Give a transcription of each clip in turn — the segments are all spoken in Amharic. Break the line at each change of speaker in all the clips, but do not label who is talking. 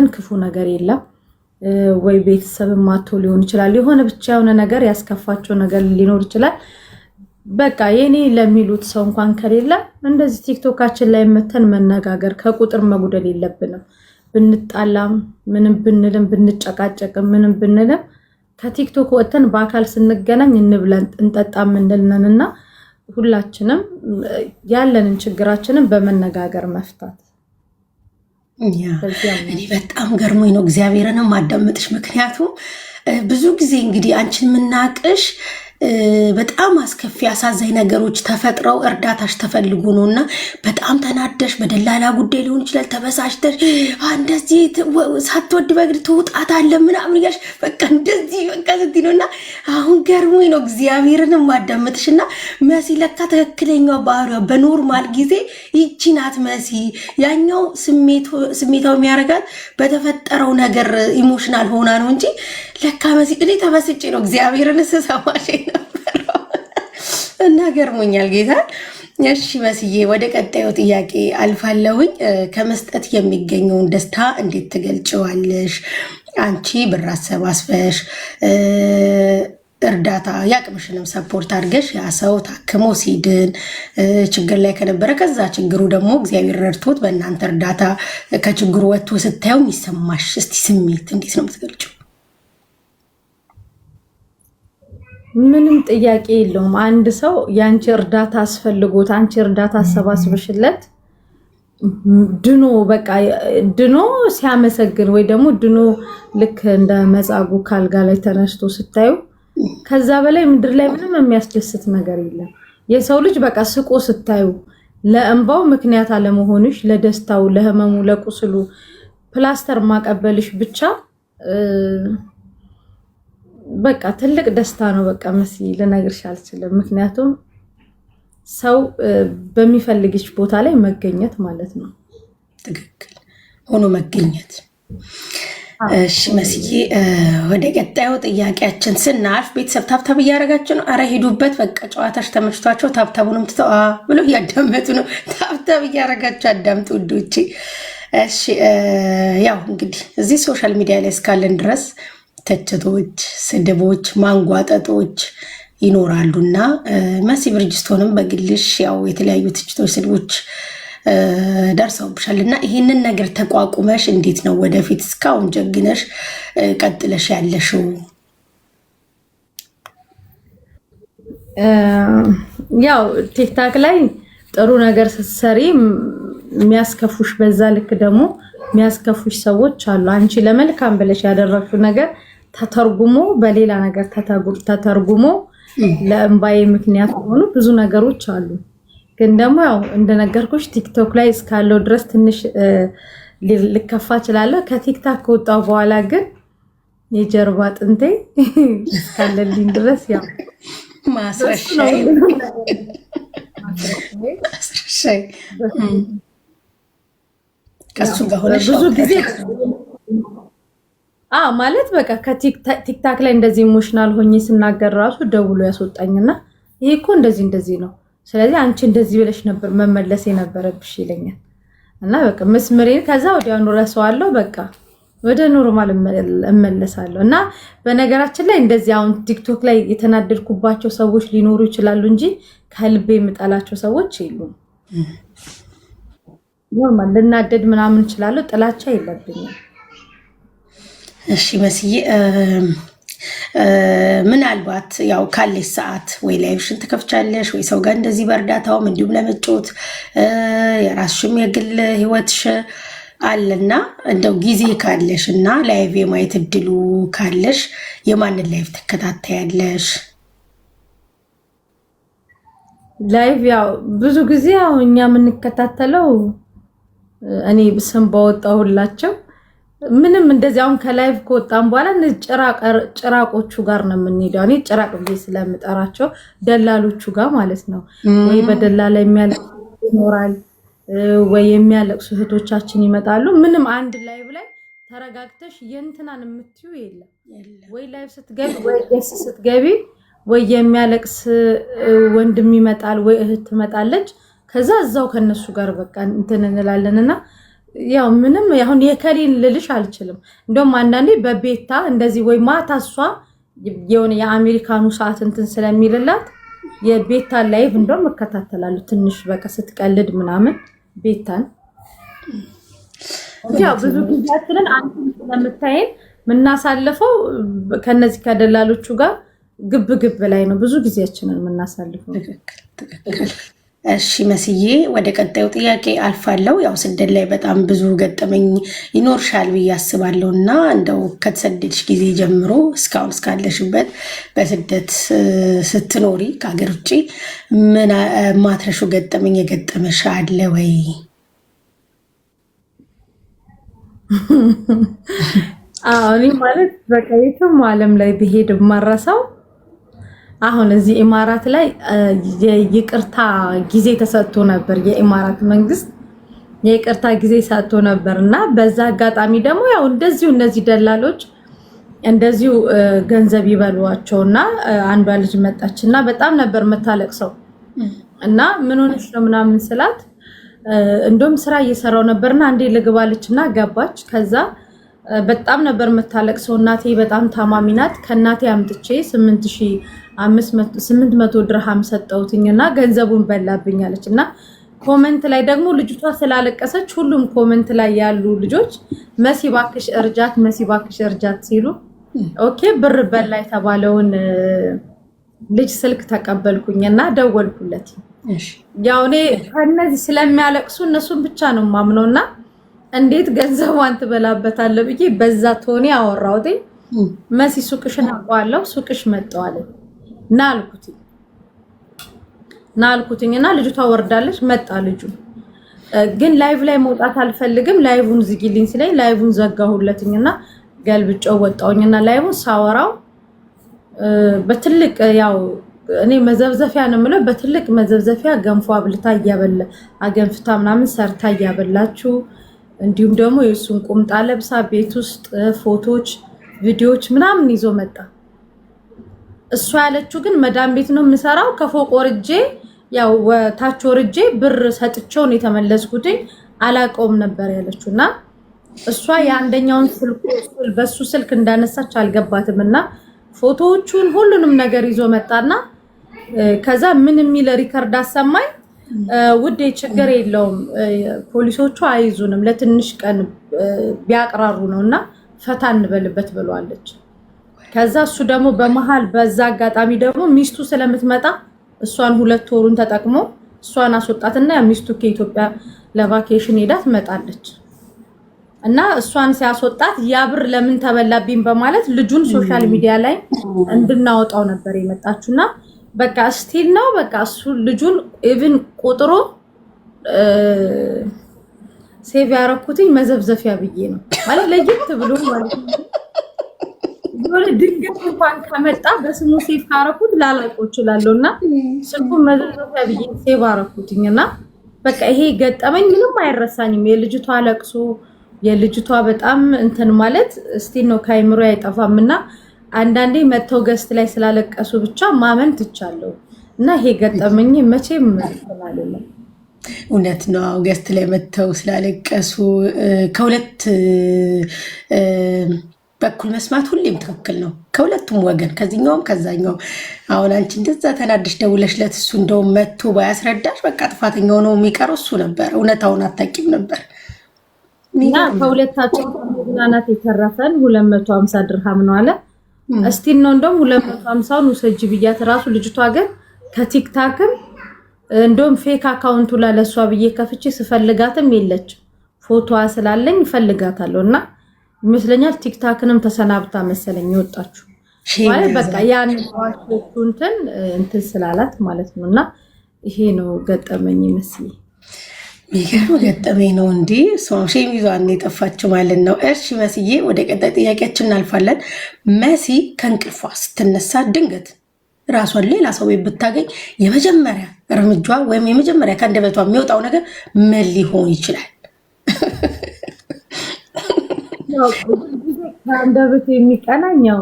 ግን ክፉ ነገር የለም ወይ ቤተሰብ ማቶ ሊሆን ይችላል የሆነ ብቻ የሆነ ነገር ያስከፋቸው ነገር ሊኖር ይችላል በቃ የኔ ለሚሉት ሰው እንኳን ከሌለ እንደዚህ ቲክቶካችን ላይ መተን መነጋገር ከቁጥር መጉደል የለብንም ብንጣላም ምንም ብንልም ብንጨቃጨቅም ምንም ብንልም ከቲክቶክ ወጥተን በአካል ስንገናኝ እንብለን እንጠጣም እንልነንና ሁላችንም ያለንን ችግራችንን በመነጋገር መፍታት
እኔ በጣም ገርሞኝ ነው እግዚአብሔርንም ማዳመጥሽ ምክንያቱም ብዙ ጊዜ እንግዲህ አንቺን ምናቅሽ በጣም አስከፊ አሳዛኝ ነገሮች ተፈጥረው እርዳታሽ ተፈልጎ ነውና በጣም ተናደሽ በደላላ ጉዳይ ሊሆን ይችላል ተበሳሽተሽ እንደዚህ ሳትወድ በግድ ተውጣታለ ምናምን ይያሽ በቃ እንደዚህ በቃ ዝቲ ነውና አሁን ገርሞኝ ነው እግዚአብሔርንም ማዳመጥሽና መሲ ለካ ተከክለኛው ባህሪዋ በኖርማል ጊዜ ይቺ ናት መሲ ያኛው ስሜታው የሚያረጋት በተፈጠረው ነገር ኢሞሽናል ሆና ነው እንጂ ለካ መሲ እኔ ተበስጬ ነው እግዚአብሔርን ሰማሽ ነበር እና ገርሞኛል ጌታ እሺ መስዬ ወደ ቀጣዩ ጥያቄ አልፋለሁኝ ከመስጠት የሚገኘውን ደስታ እንዴት ትገልጪዋለሽ አንቺ ብር አሰባስበሽ እርዳታ ያቅምሽንም ሰፖርት አድርገሽ ያ ሰው ታክሞ ሲድን ችግር ላይ ከነበረ ከዛ ችግሩ ደግሞ እግዚአብሔር ረድቶት በእናንተ እርዳታ ከችግሩ ወጥቶ ስታዩ የሚሰማሽ እስቲ ስሜት እንዴት ነው የምትገልጪው
ምንም ጥያቄ የለውም አንድ ሰው ያንቺ እርዳታ አስፈልጎት አንቺ እርዳታ አሰባስበሽለት ድኖ በቃ ድኖ ሲያመሰግን ወይ ደግሞ ድኖ ልክ እንደ መጻጉ ካልጋ ላይ ተነስቶ ስታዩ ከዛ በላይ ምድር ላይ ምንም የሚያስደስት ነገር የለም የሰው ልጅ በቃ ስቆ ስታዩ ለእንባው ምክንያት አለመሆንሽ ለደስታው ለህመሙ ለቁስሉ ፕላስተር ማቀበልሽ ብቻ በቃ ትልቅ ደስታ ነው በቃ መሲ ልነግርሽ አልችልም ምክንያቱም ሰው በሚፈልግሽ ቦታ ላይ መገኘት ማለት ነው
ትክክል ሆኖ መገኘት እሺ መስዬ ወደ ቀጣዩ ጥያቄያችን ስናልፍ ቤተሰብ ታብታብ እያደረጋችሁ ነው አረ ሄዱበት በቃ ጨዋታሽ ተመችቷቸው ታብታቡንም ትተው ብሎ ያዳመጡ ነው ታብታብ እያደረጋችሁ አዳምጡ ውዶቼ እሺ ያው እንግዲህ እዚህ ሶሻል ሚዲያ ላይ እስካለን ድረስ ተቸቶች ስድቦች ማንጓጠጦች ይኖራሉና መሲ ብርጅስቶንም በግልሽ ያው የተለያዩ ትችቶች ስድቦች ደርሰውብሻልና ይሄንን ነገር ተቋቁመሽ እንዴት ነው ወደፊት እስካሁን ጀግነሽ ቀጥለሽ ያለሽው
ያው ቲክታክ ላይ ጥሩ ነገር ስትሰሪ የሚያስከፉሽ በዛ ልክ ደግሞ የሚያስከፉሽ ሰዎች አሉ አንቺ ለመልካም ብለሽ ያደረግሽው ነገር ተተርጉሞ በሌላ ነገር ተተርጉሞ ለእንባዬ ምክንያት ሆኑ ብዙ ነገሮች አሉ ግን ደግሞ ያው እንደነገርኩሽ ቲክቶክ ላይ እስካለው ድረስ ትንሽ ልከፋ እችላለሁ ከቲክታክ ከወጣው በኋላ ግን የጀርባ ጥንቴ እስካለልኝ ድረስ ያው
ማስረሻይ ከሱ ጋር ሆነሽ
ብዙ ጊዜ ማለት በቃ ከቲክታክ ላይ እንደዚህ ኢሞሽናል ሆኜ ስናገር ራሱ ደውሎ ያስወጣኝና ይሄ እኮ እንደዚህ ነው ስለዚህ አንቺ እንደዚህ ብለሽ ነበር መመለስ የነበረብሽ ይለኛል እና በቃ መስመሬን ከዛ ወዲያው ረሳዋለሁ በቃ ወደ ኖርማል እመለሳለሁ እና በነገራችን ላይ እንደዚህ አሁን ቲክቶክ ላይ የተናደድኩባቸው ሰዎች ሊኖሩ ይችላሉ እንጂ ከልቤ የምጠላቸው ሰዎች የሉም ኖርማል ልናደድ ምናምን ይችላል ጥላቻ የለብኝም
እሺ መስዬ ምናልባት ያው ካለሽ ሰዓት ወይ ላይቭሽን ትከፍቻለሽ ወይ ሰው ጋር እንደዚህ በእርዳታውም እንዲሁም ለመጫወት የራስሽም የግል ህይወትሽ አለና እንደው ጊዜ ካለሽና ላይቭ የማየት እድሉ ካለሽ የማንን ላይቭ ትከታተያለሽ
ላይቭ ያው ብዙ ጊዜ ያው እኛ የምንከታተለው እኔ ስም ባወጣሁላቸው ምንም እንደዚህ አሁን ከላይቭ ከወጣን በኋላ ጭራቆቹ ጋር ነው የምንሄደው እኔ ጭራቅ ብዬ ስለምጠራቸው ደላሎቹ ጋር ማለት ነው ወይ በደላላ የሚያለቅሱ ይኖራል ወይ የሚያለቅሱ እህቶቻችን ይመጣሉ ምንም አንድ ላይቭ ላይ ተረጋግተሽ የእንትናን የምትዩ የለም ወይ ላይቭ ስትገቢ ወይ ደስ ስትገቢ ወይ የሚያለቅስ ወንድም ይመጣል ወይ እህት ትመጣለች ከዛ እዛው ከነሱ ጋር በቃ እንትን እንላለንና ያው ምንም አሁን የከሌን ልልሽ አልችልም። እንደውም አንዳንዴ በቤታ እንደዚህ ወይ ማታ እሷ የሆነ የአሜሪካኑ ሰዓት እንትን ስለሚልላት የቤታ ላይቭ እንደውም እከታተላለሁ ትንሽ በቃ ስትቀልድ ምናምን ቤታን ያው ብዙ ጊዜያችንን አንተን ስለምታየን ምናሳልፈው ከነዚህ ከደላሎቹ ጋር ግብ ላይ ነው ብዙ ጊዜያችንን ምናሳልፈው።
እሺ መስዬ ወደ ቀጣዩ ጥያቄ አልፋለሁ። ያው ስደት ላይ በጣም ብዙ ገጠመኝ ይኖርሻል ብዬ አስባለሁ እና እንደው ከተሰደድሽ ጊዜ ጀምሮ እስካሁን እስካለሽበት በስደት ስትኖሪ ከሀገር ውጭ ምን ማትረሹ ገጠመኝ የገጠመሽ አለ ወይ?
እኔ ማለት በቃ የትም ዓለም ላይ ብሄድ ማረሳው አሁን እዚህ ኢማራት ላይ የይቅርታ ጊዜ ተሰጥቶ ነበር። የኢማራት መንግስት የይቅርታ ጊዜ ሰጥቶ ነበርና በዛ አጋጣሚ ደግሞ ያው እንደዚሁ እነዚህ ደላሎች እንደዚሁ ገንዘብ ይበሏቸውና አንዷ ልጅ መጣችና በጣም ነበር የምታለቅሰው እና ምን ሆነሽ ነው ምናምን ስላት እንደውም ስራ እየሰራው ነበርና አንዴ ልግባለችና ገባች። ከዛ በጣም ነበር የምታለቅሰው። እናቴ በጣም ታማሚ ናት። ከእናቴ አምጥቼ 800 ድርሃም ሰጠውትኝና ገንዘቡን በላብኛለች እና ኮሜንት ላይ ደግሞ ልጅቷ ስላለቀሰች ሁሉም ኮሜንት ላይ ያሉ ልጆች መሲ ባክሽ እርጃት፣ መሲ ባክሽ እርጃት ሲሉ ኦኬ ብር በላ የተባለውን ልጅ ስልክ ተቀበልኩኝና ደወልኩለት። ያው እኔ ከነዚህ ስለሚያለቅሱ እነሱን ብቻ ነው ማምነውና እንዴት ገንዘቧን ትበላበታለህ ብዬ በዛ ቶኔ አወራውት። መሲ ሱቅሽን አውቀዋለሁ ሱቅሽ መጣዋለ ናልኩትኝና ልጅቷ ወርዳለች። መጣ ልጁ ግን ላይቭ ላይ መውጣት አልፈልግም ላይቭን ዝጊልኝ ሲለኝ ላይቭን ዘጋሁለትኝና ገልብጨው ወጣውኝና ላይቭን ሳወራው በትልቅ ያው እኔ መዘብዘፊያ ነው የምለው በትልቅ መዘብዘፊያ ገንፎ አብልታ እያበላ አገንፍታ ምናምን ሰርታ እያበላችሁ እንዲሁም ደግሞ የሱን ቁምጣ ለብሳ ቤት ውስጥ ፎቶዎች ቪዲዮዎች ምናምን ይዞ መጣ። እሷ ያለችው ግን መዳም ቤት ነው የምሰራው ከፎቅ ወርጄ ያው ታች ወርጄ ብር ሰጥቼው ነው የተመለስኩት አላቀውም ነበር ያለችውና እሷ የአንደኛውን ስልክ በሱ ስልክ እንዳነሳች አልገባትምና ፎቶዎቹን ሁሉንም ነገር ይዞ መጣና ከዛ ምን የሚል ሪከርድ አሰማኝ። ውዴ ችግር የለውም ፖሊሶቹ አይዙንም ለትንሽ ቀን ቢያቅራሩ ነውና ፈታ እንበልበት ብሏለች። ከዛ እሱ ደግሞ በመሃል በዛ አጋጣሚ ደግሞ ሚስቱ ስለምትመጣ እሷን 2 ወሩን ተጠቅሞ እሷን አስወጣትና ሚስቱ ከኢትዮጵያ ለቫኬሽን ሄዳ ትመጣለች እና እሷን ሲያስወጣት ያብር ለምን ተበላብኝ በማለት ልጁን ሶሻል ሚዲያ ላይ እንድናወጣው ነበር የመጣችውና በቃ ስቲል ነው በቃ እሱ ልጁን ኢቭን ቁጥሩ ሴቭ ያረኩትኝ መዘብዘፊያ ብዬ ነው ማለት ለይት ብሎ ማለት ነው። ድንገት እንኳን ከመጣ በስሙ ሴቭ ካረኩት ላላውቀው እችላለሁና ስልኩን መዘብዘፊያ ብዬ ሴቭ አረኩትኝና በቃ ይሄ ገጠመኝ ምንም አይረሳኝም። የልጅቷ ለቅሶ የልጅቷ በጣም እንትን ማለት ስቲል ነው ካይምሮ አይጠፋምና አንዳንዴ መተው ገስት ላይ ስላለቀሱ ብቻ ማመን ትቻለው እና ይሄ ገጠመኝ መቼም አይተናልም።
እውነት ነው። ገስት ላይ መተው ስላለቀሱ ከሁለት በኩል መስማት ሁሌም ትክክል ነው። ከሁለቱም ወገን ከዚህኛውም ከዛኛው። አሁን አንቺ እንደዛ ተናድሽ ደውለሽለት እሱ እንደውም መቶ ባያስረዳሽ በቃ ጥፋተኛው ነው የሚቀረው እሱ ነበር። እውነታውን አታውቂም ነበር።
እና ከሁለታቸው ምናናት የተረፈን 250 ድርሃም ነው አለ። እስቲል ነው እንደውም 250ን ውሰጂ ብያት ራሱ ልጅቷ ግን ከቲክታክም እንደውም ፌክ አካውንቱ ለሷ ብዬ ከፍቼ ስፈልጋትም የለች ፎቶዋ ስላለኝ ፈልጋታለሁና ይመስለኛል ቲክታክንም ተሰናብታ መሰለኝ ወጣችሁ ማለት በቃ ያን እንትን ስላላት ማለት ነውና ይሄ ነው ገጠመኝ መስዬ
የሚገርም ገጠመኝ ነው እንዴ ሼም ይዟን የጠፋችው ማለት ነው። እሺ መስዬ ወደ ቀጣይ ጥያቄያችን እናልፋለን። መሲ ከእንቅልፏ ስትነሳ ድንገት ራሷን ሌላ ሰው ብታገኝ የመጀመሪያ እርምጃ ወይም የመጀመሪያ ከአንደበቷ የሚወጣው ነገር ምን ሊሆን ይችላል?
ከአንደበቷ የሚቀናኛው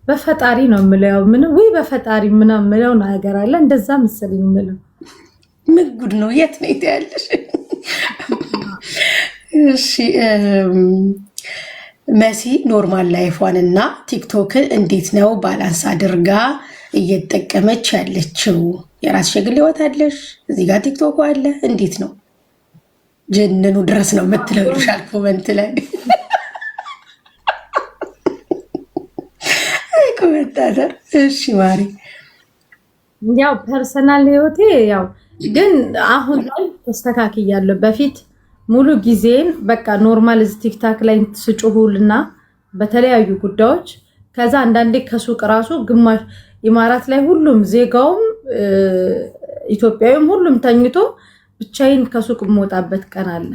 በፈጣሪ ነው የምለው። ምን ወይ በፈጣሪ ምን የምለው ነገር አለ እንደዛ መሰለኝ የምለው።
ምን ጉድ ነው? የት ነው ያለሽ? እሺ መሲ ኖርማል ላይፏን እና ቲክቶክን እንዴት ነው ባላንስ አድርጋ እየተጠቀመች ያለችው? የራስሽ የግል ህይወት አለሽ፣ እዚህ ጋር ቲክቶክ አለ። እንዴት ነው ጀንኑ ድረስ ነው የምትለው ይሉሻል ኮመንት ላይ። ኮመንታተር እሺ ማሪ፣
ያው ፐርሰናል ህይወቴ ያው ግን አሁን ላይ ተስተካክያለሁ። በፊት ሙሉ ጊዜን በቃ ኖርማል እዚህ ቲክታክ ላይ ስጭሁልና በተለያዩ ጉዳዮች ከዛ አንዳንዴ ከሱቅ ራሱ ግማሽ ኢማራት ላይ ሁሉም ዜጋውም ኢትዮጵያዊም ሁሉም ተኝቶ ብቻዬን ከሱቅ የምወጣበት ቀን አለ።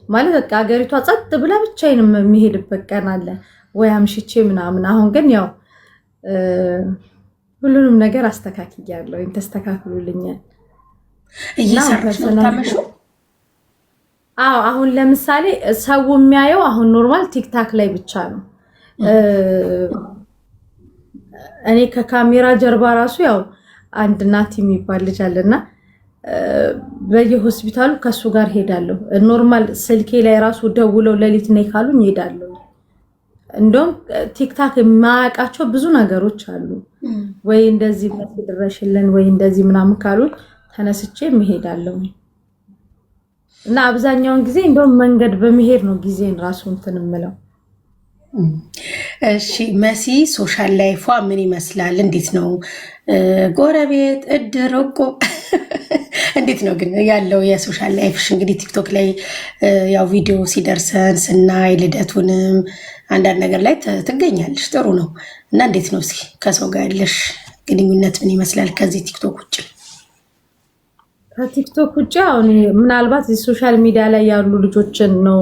ማለት በቃ ሀገሪቷ ጸጥ ብላ ብቻዬን የሚሄድበት ቀን አለ ወይ አምሽቼ ምናምን። አሁን ግን ያው ሁሉንም ነገር አስተካክያለሁ። ተስተካክሉልኛል።
እየሰራሽ ነው ታመሽው?
አዎ አሁን ለምሳሌ ሰው የሚያየው አሁን ኖርማል ቲክታክ ላይ ብቻ ነው። እኔ ከካሜራ ጀርባ ራሱ ያው አንድ ናቲ የሚባል ልጅ አለና በየሆስፒታሉ ከሱ ጋር ሄዳለሁ። ኖርማል ስልኬ ላይ ራሱ ደውለው ሌሊት ነይ ካሉኝ ሄዳለሁ። እንደውም ቲክታክ የማያውቃቸው ብዙ ነገሮች አሉ። ወይ እንደዚህ ድረሽልን ወይ እንደዚህ ምናምን ካሉኝ ተነስቼ እሄዳለሁ። እና አብዛኛውን ጊዜ እንደውም መንገድ በመሄድ ነው ጊዜን ራሱ እንትን የምለው።
እሺ መሲ ሶሻል ላይፏ ምን ይመስላል? እንዴት ነው ጎረቤት፣ እድር፣ እቁብ እንዴት ነው ግን ያለው የሶሻል ላይፍሽ? እንግዲህ ቲክቶክ ላይ ያው ቪዲዮ ሲደርሰን ስናይ ልደቱንም አንዳንድ ነገር ላይ ትገኛለሽ። ጥሩ ነው። እና እንዴት ነው እስኪ ከሰው ጋር ያለሽ ግንኙነት ምን ይመስላል ከዚህ ቲክቶክ ውጭ?
ከቲክቶክ ውጭ አሁን ምናልባት ሶሻል ሚዲያ ላይ ያሉ ልጆችን ነው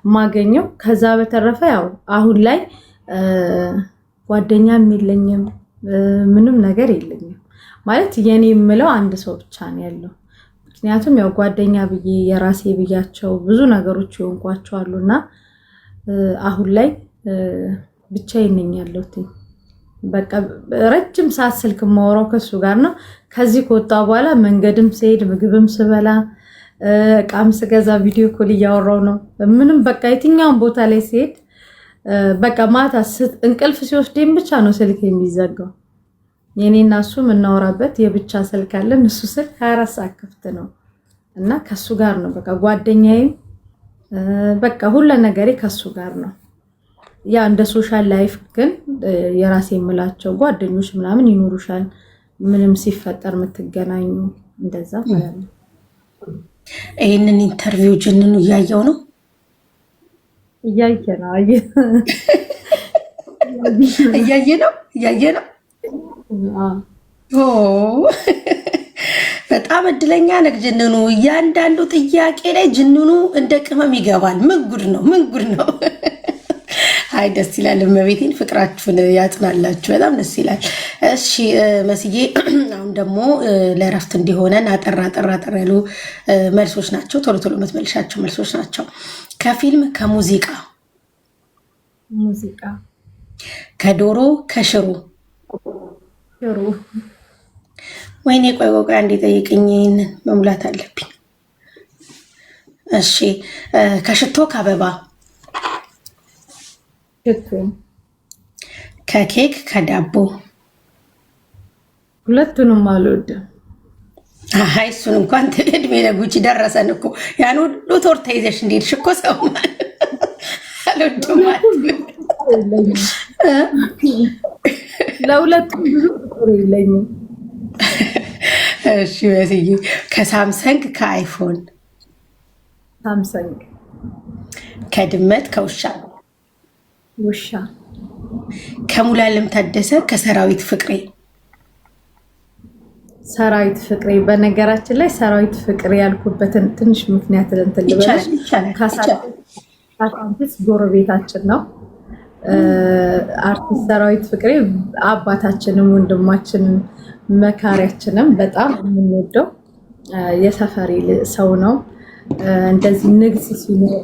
የማገኘው። ከዛ በተረፈ ያው አሁን ላይ ጓደኛም የለኝም፣ ምንም ነገር የለኝም። ማለት የኔ የምለው አንድ ሰው ብቻ ነው ያለው። ምክንያቱም ያው ጓደኛ ብዬ የራሴ ብያቸው ብዙ ነገሮች ይሆንኳቸው አሉና አሁን ላይ ብቻዬን ነኝ ያለሁት። በቃ ረጅም ሰዓት ስልክ የማወራው ከሱ ጋር ነው። ከዚህ ከወጣ በኋላ መንገድም ስሄድ ምግብም ስበላ እቃም ስገዛ ቪዲዮ ኮል እያወራው ነው። ምንም በቃ የትኛውን ቦታ ላይ ስሄድ በቃ ማታ እንቅልፍ ሲወስደኝ ብቻ ነው ስልክ የሚዘጋው። የኔና እሱ የምናወራበት የብቻ ስልክ አለን። እሱ ስልክ 24 ሰዓት ክፍት ነው እና ከሱ ጋር ነው በቃ ጓደኛዬም በቃ ሁሉ ነገሬ ከሱ ጋር ነው። ያ እንደ ሶሻል ላይፍ ግን የራሴ የምላቸው ጓደኞች ምናምን ይኖሩሻል። ምንም ሲፈጠር የምትገናኙ እንደዛ ማለት ነው።
ይሄንን ኢንተርቪው ጅንኑ እያየው ነው
እያየ
ነው። በጣም እድለኛ ነህ ጅንኑ። እያንዳንዱ ጥያቄ ላይ ጅንኑ እንደ ቅመም ይገባል። ምን ጉድ ነው። አይ ደስ ይላል። እመቤቴን ፍቅራችሁን ያጽናላችሁ። በጣም ደስ ይላል። እሺ መስዬ፣ አሁን ደግሞ ለእረፍት እንዲሆነን አጠራ ያሉ መልሶች ናቸው። ቶሎ የምትመልሻቸው መልሶች ናቸው። ከፊልም ከሙዚቃ፣ ከዶሮ ከሽሮ። ወይኔ ቆይ አንዴ ጠይቅኝ፣ መሙላት አለብኝ። እሺ ከሽቶ ከአበባ፣ ከኬክ ከዳቦ።
ሁለቱንም አልወድም።
አይ እሱን እንኳን እድሜ ለጉቺ ደረሰን እኮ። ያን ሁሉ ቶርታ ይዘሽ እንዴት እኮ ሰው አልወድም
ለሁለቱም ብዙ ቁጥር የለኝም።
እሺ በስዬ፣ ከሳምሰንግ ከአይፎን።
ሳምሰንግ።
ከድመት ከውሻ።
ውሻ።
ከሙሉዓለም ታደሰ ከሰራዊት ፍቅሬ።
ሰራዊት ፍቅሬ። በነገራችን ላይ ሰራዊት ፍቅሬ ያልኩበትን ትንሽ ምክንያት እንትን ልበልሽ። ካሳንቺስ ጎረቤታችን ነው። አርቲስት ሰራዊት ፍቅሬ አባታችንም ወንድማችንም መካሪያችንም በጣም የምንወደው የሰፈሬ ሰው ነው። እንደዚህ ንግስ ሲኖር